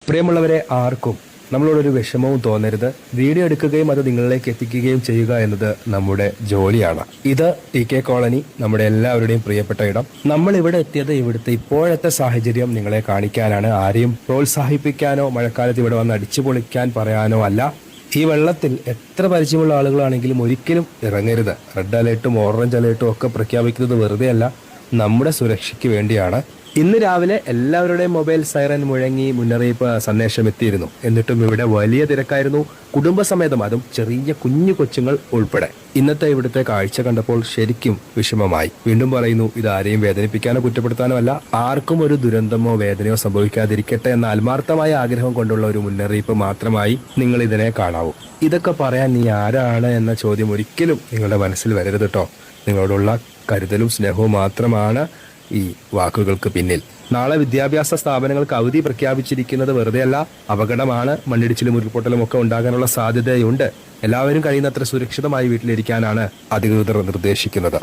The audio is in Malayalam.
പ്രിയമുള്ളവരെ, ആർക്കും നമ്മളോടൊരു വിഷമവും തോന്നരുത്. വീഡിയോ എടുക്കുകയും അത് നിങ്ങളിലേക്ക് എത്തിക്കുകയും ചെയ്യുക എന്നത് നമ്മുടെ ജോലിയാണ്. ഇത് TK കോളനി, നമ്മുടെ എല്ലാവരുടെയും പ്രിയപ്പെട്ട ഇടം. നമ്മൾ ഇവിടെ എത്തിയത് ഇവിടുത്തെ ഇപ്പോഴത്തെ സാഹചര്യം നിങ്ങളെ കാണിക്കാനാണ്. ആരെയും പ്രോത്സാഹിപ്പിക്കാനോ മഴക്കാലത്ത് ഇവിടെ വന്ന് അടിച്ചു പൊളിക്കാൻ പറയാനോ അല്ല. ഈ വെള്ളത്തിൽ എത്ര പരിചയമുള്ള ആളുകളാണെങ്കിലും ഒരിക്കലും ഇറങ്ങരുത്. റെഡ് അലേർട്ടും ഓറഞ്ച് അലേർട്ടും ഒക്കെ പ്രഖ്യാപിക്കുന്നത് വെറുതെ അല്ല, നമ്മുടെ സുരക്ഷയ്ക്ക് വേണ്ടിയാണ്. ഇന്ന് രാവിലെ എല്ലാവരുടെയും മൊബൈൽ സൈറൻ മുഴങ്ങി മുന്നറിയിപ്പ് സന്ദേശം എത്തിയിരുന്നു. എന്നിട്ടും ഇവിടെ വലിയ തിരക്കായിരുന്നു, കുടുംബസമേതം, അതും ചെറിയ കുഞ്ഞു കൊച്ചുങ്ങൾ ഉൾപ്പെടെ. ഇന്നത്തെ ഇവിടുത്തെ കാഴ്ച കണ്ടപ്പോൾ ശരിക്കും വിഷമമായി. വീണ്ടും പറയുന്നു, ഇത് ആരെയും വേദനിപ്പിക്കാനോ കുറ്റപ്പെടുത്താനോ അല്ല. ആർക്കും ഒരു ദുരന്തമോ വേദനയോ സംഭവിക്കാതിരിക്കട്ടെ എന്ന ആത്മാർത്ഥമായ ആഗ്രഹം കൊണ്ടുള്ള ഒരു മുന്നറിയിപ്പ് മാത്രമായി നിങ്ങൾ ഇതിനെ കാണാവൂ. ഇതൊക്കെ പറയാൻ നീ ആരാണ് എന്ന ചോദ്യം ഒരിക്കലും നിങ്ങളുടെ മനസ്സിൽ വരരുത് കേട്ടോ. നിങ്ങളോടുള്ള കരുതലും സ്നേഹവും മാത്രമാണ് ഈ വാക്കുകൾക്ക് പിന്നിൽ. നാളെ വിദ്യാഭ്യാസ സ്ഥാപനങ്ങൾക്ക് അവധി പ്രഖ്യാപിച്ചിരിക്കുന്നത് വെറുതെയല്ല, അപകടമാണ്. മണ്ണിടിച്ചിലും ഉരുൾപൊട്ടലും ഒക്കെ ഉണ്ടാകാനുള്ള സാധ്യതയുണ്ട്. എല്ലാവരും കഴിയുന്നത്ര സുരക്ഷിതമായി വീട്ടിലിരിക്കാനാണ് അധികൃതർ നിർദ്ദേശിക്കുന്നത്.